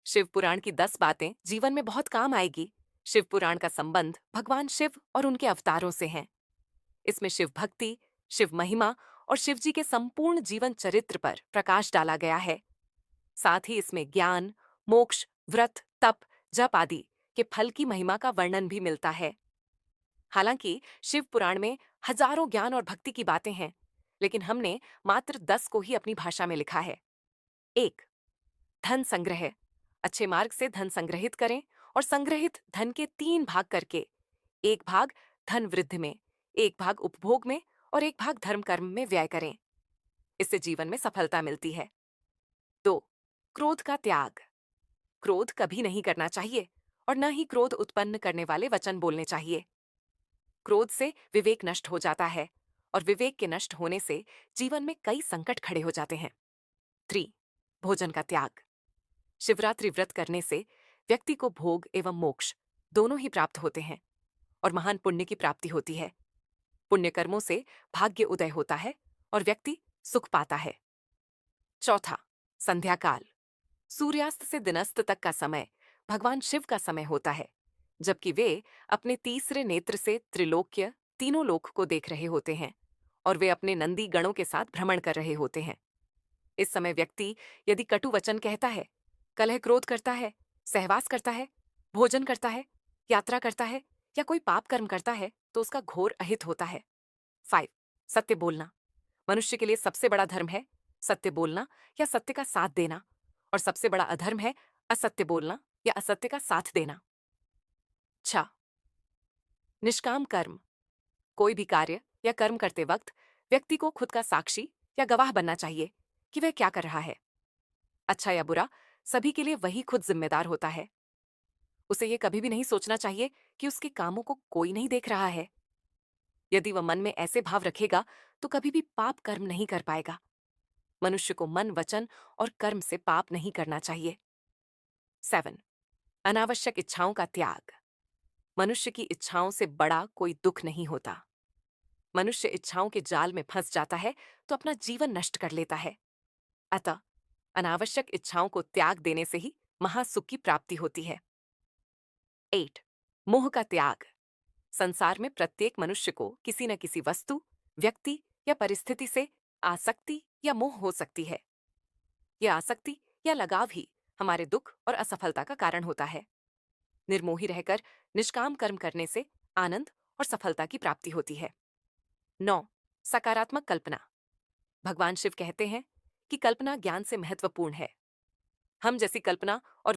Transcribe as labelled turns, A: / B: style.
A: शिव पुराण की 10 बातें जीवन में बहुत काम आएगी। शिव पुराण का संबंध भगवान शिव और उनके अवतारों से है। इसमें शिव भक्ति, शिव महिमा और शिव जी के संपूर्ण जीवन चरित्र पर प्रकाश डाला गया है। साथ ही इसमें ज्ञान, मोक्ष, व्रत, तप, जप आदि के फल की महिमा का वर्णन भी मिलता है। हालांकि शिव पुराण में हजारों ज्ञान और भक्ति की बातें हैं, लेकिन हमने मात्र 10 को ही अपनी भाषा में लिखा है। 1. धन संग्रह। अच्छे मार्ग से धन संग्रहित करें और संग्रहित धन के 3 भाग करके, एक भाग धन वृद्धि में, एक भाग उपभोग में और एक भाग धर्म कर्म में व्यय करें। इससे जीवन में सफलता मिलती है। 2. क्रोध का त्याग। क्रोध कभी नहीं करना चाहिए और न ही क्रोध उत्पन्न करने वाले वचन बोलने चाहिए। क्रोध से विवेक नष्ट हो जाता है और विवेक के नष्ट होने से जीवन में कई संकट खड़े हो जाते हैं। 3. भोजन का त्याग। शिवरात्रि व्रत करने से व्यक्ति को भोग एवं मोक्ष दोनों ही प्राप्त होते हैं और महान पुण्य की प्राप्ति होती है। पुण्य कर्मों से भाग्य उदय होता है और व्यक्ति सुख पाता है। 4. संध्या काल। सूर्यास्त से दिनस्त तक का समय भगवान शिव का समय होता है, जबकि वे अपने तीसरे नेत्र से त्रिलोक्य, तीनों लोक को देख रहे होते हैं और वे अपने नंदी गणों के साथ भ्रमण कर रहे होते हैं। इस समय व्यक्ति यदि कटु वचन कहता है, कलह क्रोध करता है, सहवास करता है, भोजन करता है, यात्रा करता है या कोई पाप कर्म करता है तो उसका घोर अहित होता है। 5. सत्य बोलना। मनुष्य के लिए सबसे बड़ा धर्म है सत्य बोलना या सत्य का साथ देना, और सबसे बड़ा अधर्म है असत्य बोलना या असत्य का साथ देना। 6. निष्काम कर्म। कोई भी कार्य या कर्म करते वक्त व्यक्ति को खुद का साक्षी या गवाह बनना चाहिए कि वह क्या कर रहा है। अच्छा या बुरा सभी के लिए वही खुद जिम्मेदार होता है। उसे यह कभी भी नहीं सोचना चाहिए कि उसके कामों को कोई नहीं देख रहा है। यदि वह मन में ऐसे भाव रखेगा तो कभी भी पाप कर्म नहीं कर पाएगा। मनुष्य को मन, वचन और कर्म से पाप नहीं करना चाहिए। 7. अनावश्यक इच्छाओं का त्याग। मनुष्य की इच्छाओं से बड़ा कोई दुख नहीं होता। मनुष्य इच्छाओं के जाल में फंस जाता है तो अपना जीवन नष्ट कर लेता है। अतः अनावश्यक इच्छाओं को त्याग देने से ही महासुख की प्राप्ति होती है। 8. मोह का त्याग। संसार में प्रत्येक मनुष्य को किसी न किसी वस्तु, व्यक्ति या परिस्थिति से आसक्ति या मोह हो सकती है। यह आसक्ति या लगाव ही हमारे दुख और असफलता का कारण होता है। निर्मोही रहकर निष्काम कर्म करने से आनंद और सफलता की प्राप्ति होती है। 9. सकारात्मक कल्पना। भगवान शिव कहते हैं कि कल्पना ज्ञान से महत्वपूर्ण है। हम जैसी कल्पना और